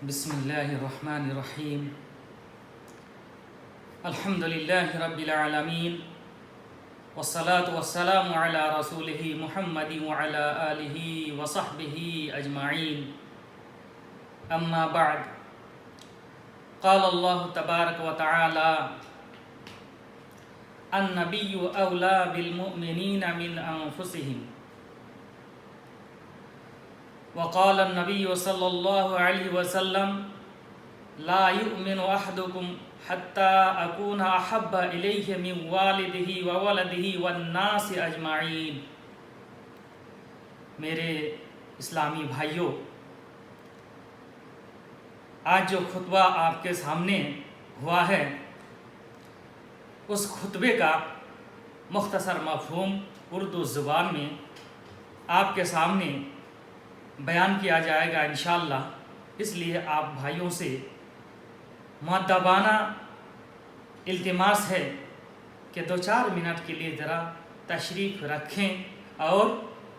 بسم اللہ الرحمن الرحیم الحمد للہ رب العالمین والصلاة والسلام علی رسولہ محمد وعلی آلہ وصحبہ اجمعین اما بعد قال اللہ تبارک و تعالی النبی اولا بالمؤمنین من انفسہم وقال النبی صلی اللہ علیہ وسلم لا یؤمن احدکم حتی اکون احب الیہ من والدہ وولدہ والناس اجمعین۔ میرے اسلامی بھائیوں، آج جو خطبہ آپ کے سامنے ہوا ہے اس خطبے کا مختصر مفہوم اردو زبان میں آپ کے سامنے بیان کیا جائے گا انشاءاللہ۔ اس لیے آپ بھائیوں سے مؤدبانہ التماس ہے کہ 2-4 منٹ کے لیے ذرا تشریف رکھیں اور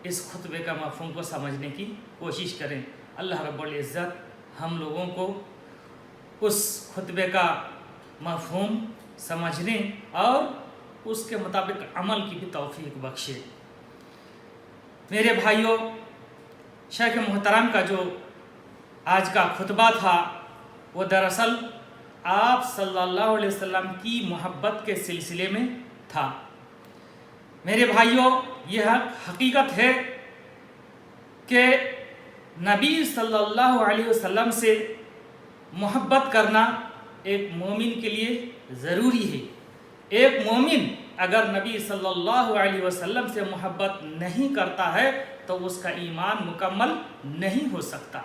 اس خطبے کا مفہوم کو سمجھنے کی کوشش کریں۔ اللہ رب العزت ہم لوگوں کو اس خطبے کا مفہوم سمجھنے اور اس کے مطابق عمل کی بھی توفیق بخشے۔ میرے بھائیوں، شیخ محترم کا جو آج کا خطبہ تھا وہ دراصل آپ صلی اللہ علیہ وسلم کی محبت کے سلسلے میں تھا۔ میرے بھائیوں، یہ حقیقت ہے کہ نبی صلی اللہ علیہ وسلم سے محبت کرنا ایک مومن کے لیے ضروری ہے۔ ایک مومن اگر نبی صلی اللہ علیہ وسلم سے محبت نہیں کرتا ہے تو اس کا ایمان مکمل نہیں ہو سکتا۔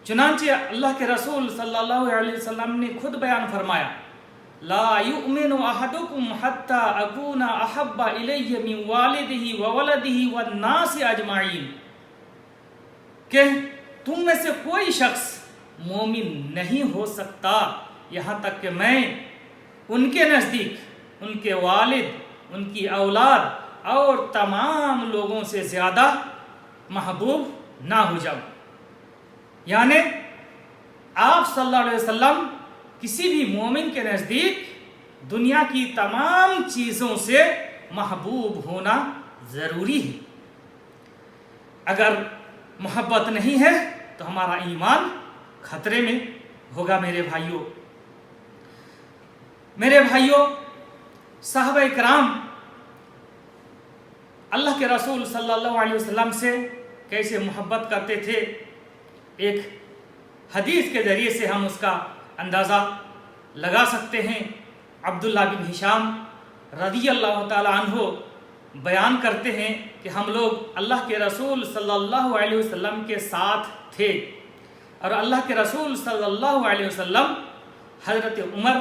چنانچہ اللہ کے رسول صلی اللہ علیہ وسلم نے خود بیان فرمایا، لا یؤمن احدکم حتی اکون احب الیہ من والدہ وولدہ والناس اجمعین، کہ تم میں سے کوئی شخص مومن نہیں ہو سکتا یہاں تک کہ میں ان کے نزدیک ان کے والد، ان کی اولاد اور تمام لوگوں سے زیادہ محبوب نہ ہو جاؤں۔ یعنی آپ صلی اللہ علیہ وسلم کسی بھی مومن کے نزدیک دنیا کی تمام چیزوں سے محبوب ہونا ضروری ہے۔ اگر محبت نہیں ہے تو ہمارا ایمان خطرے میں ہوگا۔ میرے بھائیوں، صحابہ کرام اللہ کے رسول صلی اللہ علیہ وسلم سے کیسے محبت کرتے تھے، ایک حدیث کے ذریعے سے ہم اس کا اندازہ لگا سکتے ہیں۔ عبداللہ بن ہشام رضی اللہ تعالی عنہ بیان کرتے ہیں کہ ہم لوگ اللہ کے رسول صلی اللہ علیہ وسلم کے ساتھ تھے اور اللہ کے رسول صلی اللہ علیہ وسلم حضرت عمر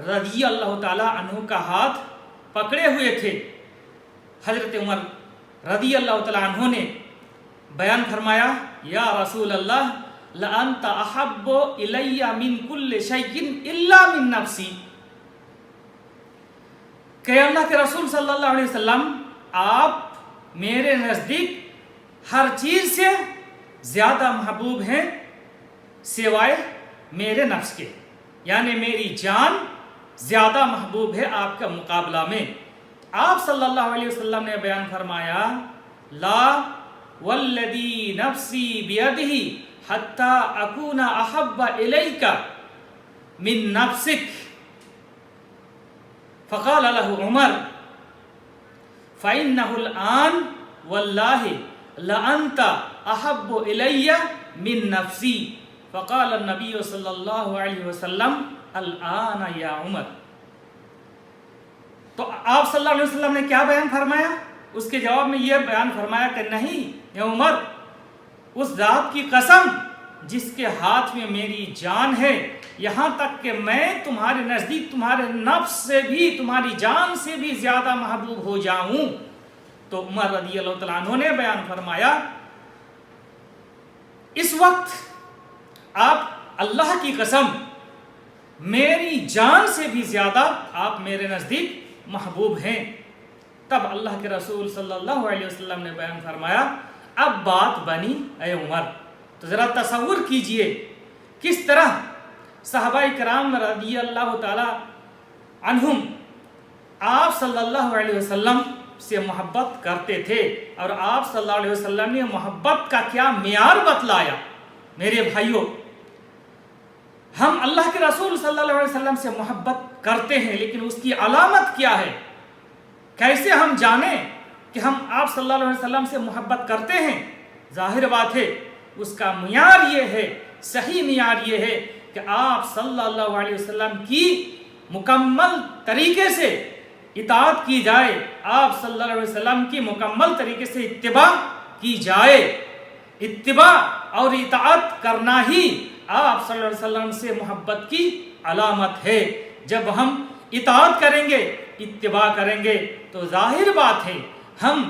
رضی اللہ تعالی عنہ کا ہاتھ پکڑے ہوئے تھے۔ حضرت عمر رضی اللہ تعالی عنہ نے بیان فرمایا، یا رسول اللہ لأنت احب الی من کل شیء الا من نفسی، کہ اللہ کے رسول صلی اللہ علیہ وسلم آپ میرے نزدیک ہر چیز سے زیادہ محبوب ہیں سوائے میرے نفس کے، یعنی میری جان زیادہ محبوب ہے آپ کا مقابلہ میں۔ آپ صلی اللہ علیہ وسلم نے بیان فرمایا، لا والذی نفسی بیدہ حتی اکون احب الیک من نفسک، فقال له عمر فإنه الآن واللہ لأنت احب الی من نفسی، فقال النبی صلی اللہ علیہ وسلم الآن یا عمر۔ تو آپ صلی اللہ علیہ وسلم نے کیا بیان فرمایا؟ اس کے جواب میں یہ بیان فرمایا کہ نہیں یا عمر، اس ذات کی قسم جس کے ہاتھ میں میری جان ہے، یہاں تک کہ میں تمہارے نزدیک تمہارے نفس سے بھی، تمہاری جان سے بھی زیادہ محبوب ہو جاؤں۔ تو عمر رضی اللہ تعالیٰ عنہ نے بیان فرمایا، اس وقت آپ اللہ کی قسم میری جان سے بھی زیادہ آپ میرے نزدیک محبوب ہیں۔ تب اللہ کے رسول صلی اللہ علیہ وسلم نے بیان فرمایا، اب بات بنی اے عمر، تو ذرا تصور کیجئے کس طرح صحابہ کرام رضی اللہ تعالی عنہم آپ صلی اللہ علیہ وسلم سے محبت کرتے تھے، اور آپ صلی اللہ علیہ وسلم نے محبت کا کیا معیار بتلایا۔ میرے بھائیوں، ہم اللہ کے رسول صلی اللہ علیہ وسلم سے محبت کرتے ہیں، لیکن اس کی علامت کیا ہے؟ کیسے ہم جانیں کہ ہم آپ صلی اللہ علیہ وسلم سے محبت کرتے ہیں؟ ظاہر بات ہے اس کا معیار یہ ہے، صحیح معیار یہ ہے کہ آپ صلی اللہ علیہ وسلم کی مکمل طریقے سے اطاعت کی جائے، آپ صلی اللہ علیہ وسلم کی مکمل طریقے سے اتباع کی جائے۔ اتباع اور اطاعت کرنا ہی آپ صلی اللہ علیہ وسلم سے محبت کی علامت ہے۔ جب ہم اطاعت کریں گے، اتباع کریں گے، تو ظاہر بات ہے ہم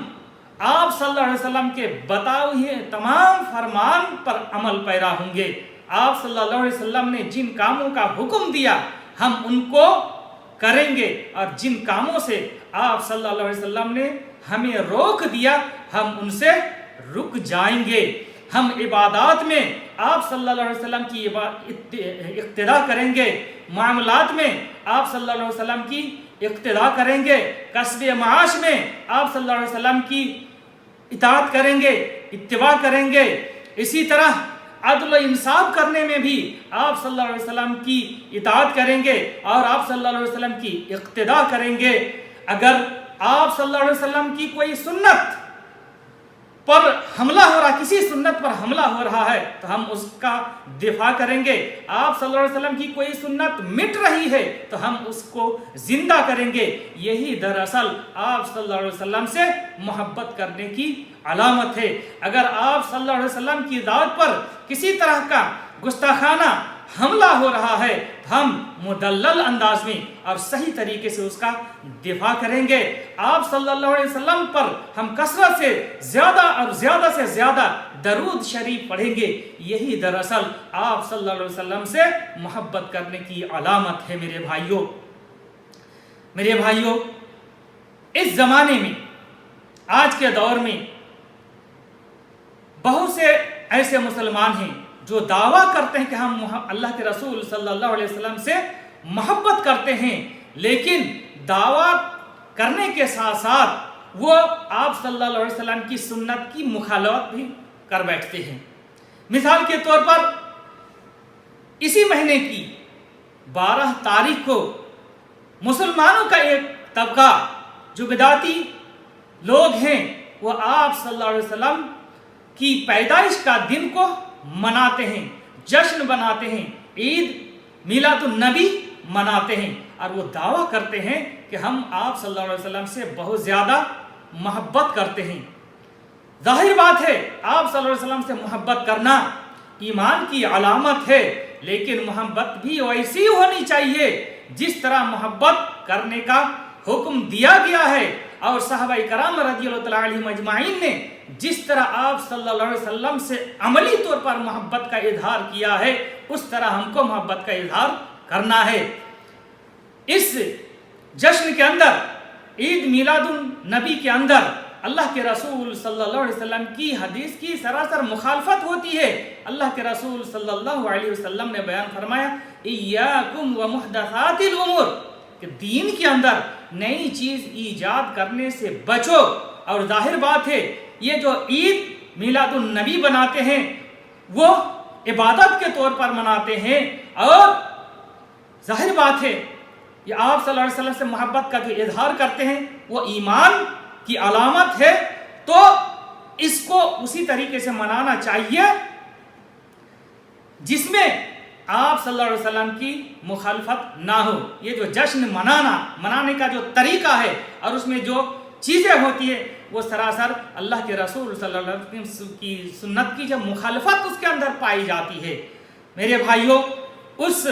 آپ صلی اللہ علیہ وسلم کے بتائے ہوئے تمام فرمان پر عمل پیرا ہوں گے۔ آپ صلی اللہ علیہ وسلم نے جن کاموں کا حکم دیا ہم ان کو کریں گے، اور جن کاموں سے آپ صلی اللہ علیہ وسلم نے ہمیں روک دیا ہم ان سے رک جائیں گے۔ ہم عبادات میں آپ صلی اللہ علیہ وسلم کی اقتداء کریں گے، معاملات میں آپ صلی اللہ علیہ وسلم کی اقتداء کریں گے، کسب معاش میں آپ صلی اللہ علیہ وسلم کی اطاعت کریں گے، اتباع کریں گے۔ اسی طرح عدل و انصاف کرنے میں بھی آپ صلی اللہ علیہ وسلم کی اطاعت کریں گے اور آپ صلی اللہ علیہ وسلم کی اقتداء کریں گے۔ اگر آپ صلی اللہ علیہ وسلم کی کوئی سنت پر حملہ ہو رہا، کسی سنت پر حملہ ہو رہا ہے تو ہم اس کا دفاع کریں گے۔ آپ صلی اللہ علیہ وسلم کی کوئی سنت مٹ رہی ہے تو ہم اس کو زندہ کریں گے۔ یہی دراصل آپ صلی اللہ علیہ وسلم سے محبت کرنے کی علامت ہے۔ اگر آپ صلی اللہ علیہ وسلم کی ذات پر کسی طرح کا گستاخانہ حملہ ہو رہا ہے تو ہم مدلل انداز میں اور صحیح طریقے سے اس کا دفاع کریں گے۔ آپ صلی اللہ علیہ وسلم پر ہم کثرت سے زیادہ اور زیادہ سے زیادہ درود شریف پڑھیں گے۔ یہی دراصل آپ صلی اللہ علیہ وسلم سے محبت کرنے کی علامت ہے۔ میرے بھائیوں، اس زمانے میں، آج کے دور میں بہت سے ایسے مسلمان ہیں جو دعویٰ کرتے ہیں کہ ہم اللہ کے رسول صلی اللہ علیہ وسلم سے محبت کرتے ہیں، لیکن دعویٰ کرنے کے ساتھ ساتھ وہ آپ صلی اللہ علیہ وسلم کی سنت کی مخالفت بھی کر بیٹھتے ہیں۔ مثال کے طور پر اسی مہینے کی 12 تاریخ کو مسلمانوں کا ایک طبقہ جو بدعتی لوگ ہیں وہ آپ صلی اللہ علیہ وسلم کی پیدائش کا دن کو مناتے ہیں، جشن مناتے ہیں، عید میلاد النبی مناتے ہیں، اور وہ دعویٰ کرتے ہیں کہ ہم آپ صلی اللہ علیہ وسلم سے بہت زیادہ محبت کرتے ہیں۔ ظاہر بات ہے آپ صلی اللہ علیہ وسلم سے محبت کرنا ایمان کی علامت ہے، لیکن محبت بھی ویسی ہونی چاہیے جس طرح محبت کرنے کا حکم دیا گیا ہے، اور صحابہ کرام رضی اللہ تعالیٰ عنہم اجمعین نے جس طرح آپ صلی اللہ علیہ وسلم سے عملی طور پر محبت کا اظہار کیا ہے اس طرح ہم کو محبت کا اظہار کرنا ہے۔ اس جشن کے اندر، عید میلاد النبی کے اندر اللہ کے رسول صلی اللہ علیہ وسلم کی حدیث کی سراسر مخالفت ہوتی ہے۔ اللہ کے رسول صلی اللہ علیہ وسلم نے بیان فرمایا ایاکم ومحدثات الامور، کہ دین کے اندر نئی چیز ایجاد کرنے سے بچو۔ اور ظاہر بات ہے یہ جو عید میلاد النبی بناتے ہیں وہ عبادت کے طور پر مناتے ہیں، اور ظاہر بات ہے یہ آپ صلی اللہ علیہ وسلم سے محبت کا جو اظہار کرتے ہیں وہ ایمان کی علامت ہے، تو اس کو اسی طریقے سے منانا چاہیے جس میں آپ صلی اللہ علیہ وسلم کی مخالفت نہ ہو۔ یہ جو جشن منانے کا جو طریقہ ہے اور اس میں جو چیزیں ہوتی ہیں وہ سراسر اللہ کے رسول صلی اللہ علیہ وسلم کی سنت کی جو مخالفت اس کے اندر پائی جاتی ہے۔ میرے بھائیوں، اس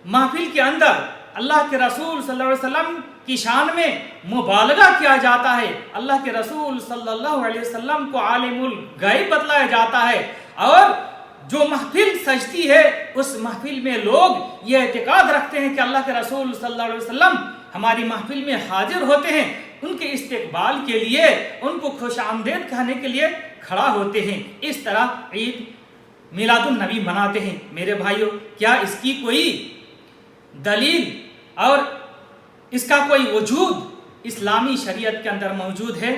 محفل کے اندر اللہ کے رسول صلی اللہ علیہ وسلم کی شان میں مبالغہ کیا جاتا ہے، اللہ کے رسول صلی اللہ علیہ وسلم کو عالم الغیب بتلایا جاتا ہے، اور جو محفل سجتی ہے اس محفل میں لوگ یہ اعتقاد رکھتے ہیں کہ اللہ کے رسول صلی اللہ علیہ وسلم ہماری محفل میں حاضر ہوتے ہیں، ان کے استقبال کے لیے، ان کو خوش آمدید کہنے کے لیے کھڑا ہوتے ہیں۔ اس طرح عید میلاد النبی مناتے ہیں۔ میرے بھائیوں، کیا اس کی کوئی دلیل اور اس کا کوئی وجود اسلامی شریعت کے اندر موجود ہے؟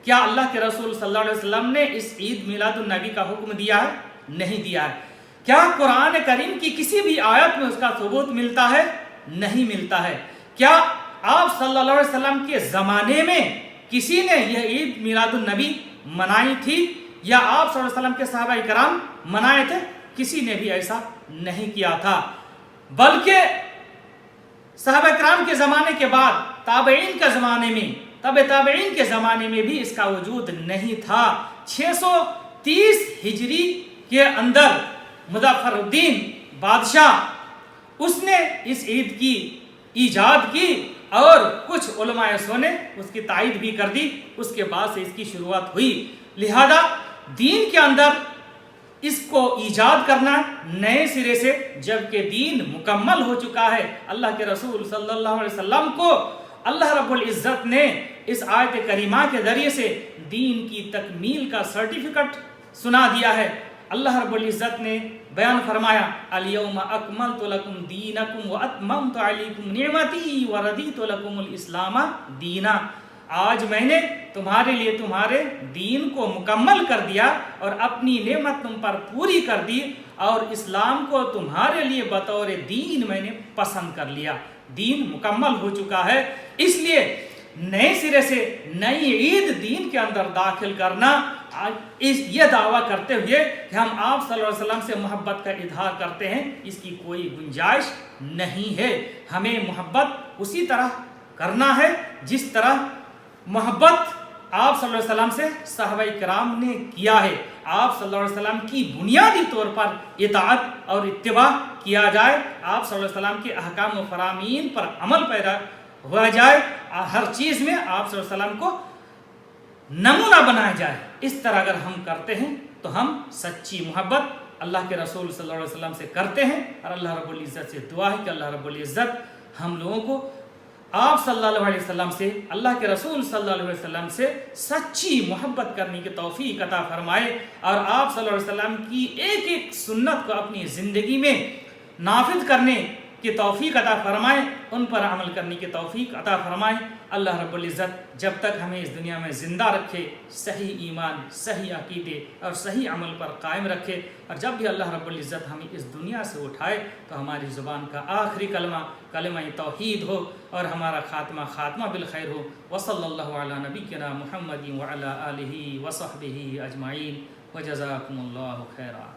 کیا اللہ کے رسول صلی اللہ علیہ وسلم نے اس عید میلاد النبی کا حکم دیا ہے؟ نہیں دیا ہے۔ کیا قرآن کریم کی کسی بھی آیت میں اس کا ثبوت ملتا ہے؟ نہیں ملتا ہے۔ کیا آپ صلی اللہ علیہ وسلم کے زمانے میں کسی نے یہ عید میلاد النبی منائی تھی یا آپ صلی اللہ علیہ وسلم کے صحابہ کرام منائے تھے؟ کسی نے بھی ایسا نہیں کیا تھا، بلکہ صحابہ کرام کے زمانے کے بعد تابعین کے زمانے میں تابعین کے زمانے میں بھی اس کا وجود نہیں تھا۔ 630 ہجری کے اندر مظفر الدین بادشاہ اس نے اس عید کی ایجاد کی اور کچھ علماء نے اس کی تائید بھی کر دی۔ اس کے بعد سے اس کی شروعات ہوئی۔ لہذا دین کے اندر اس کو ایجاد کرنا نئے سرے سے، جبکہ دین مکمل ہو چکا ہے۔ اللہ کے رسول صلی اللہ علیہ وسلم کو اللہ رب العزت نے اس آیت کریمہ کے ذریعے سے دین کی تکمیل کا سرٹیفکیٹ سنا دیا ہے۔ اللہ رب العزت نے بیان فرمایا، الیوم اکملت لکم دینکم واتممت علیکم نعمتی ورضیت لکم الاسلام دینا۔ آج میں نے تمہارے لیے تمہارے دین کو مکمل کر دیا اور اپنی نعمت تم پر پوری کر دی، اور اسلام کو تمہارے لیے بطور دین میں نے پسند کر لیا۔ دین مکمل ہو چکا ہے، اس لیے نئے سرے سے نئی عید دین کے اندر داخل کرنا، یہ دعویٰ کرتے ہوئے کہ ہم آپ صلی اللہ علیہ وسلم سے محبت کا اظہار کرتے ہیں، اس کی کوئی گنجائش نہیں ہے۔ ہمیں محبت اسی طرح کرنا ہے جس طرح محبت آپ صلی اللہ علیہ وسلم سے صحابہ کرام نے کیا ہے۔ آپ صلی اللہ علیہ وسلم کی بنیادی طور پر اطاعت اور اتباع کیا جائے، آپ صلی اللہ علیہ وسلم کے احکام و فرامین پر عمل پیدا ہوا جائے، ہر چیز میں آپ صلی اللہ علیہ وسلم کو نمونہ بنایا جائے۔ اس طرح اگر ہم کرتے ہیں تو ہم سچی محبت اللہ کے رسول صلی اللہ علیہ وسلم سے کرتے ہیں، اور اللہ رب العزت سے دعا ہے کہ اللہ رب العزت ہم لوگوں کو آپ صلی اللہ علیہ وسلم سے، اللہ کے رسول صلی اللہ علیہ وسلم سے سچی محبت کرنے کی توفیق عطا فرمائے، اور آپ صلی اللہ علیہ وسلم کی ایک ایک سنت کو اپنی زندگی میں نافذ کرنے کی توفیق عطا فرمائے، ان پر عمل کرنے کی توفیق عطا فرمائے۔ اللہ رب العزت جب تک ہمیں اس دنیا میں زندہ رکھے، صحیح ایمان، صحیح عقیدے اور صحیح عمل پر قائم رکھے، اور جب بھی اللہ رب العزت ہمیں اس دنیا سے اٹھائے تو ہماری زبان کا آخری کلمہ توحید ہو، اور ہمارا خاتمہ بالخیر ہو۔ وصلی اللہ علی نبینا محمد وعلی آلہ وصحبہ اجمعین، وجزاکم اللہ خیرا۔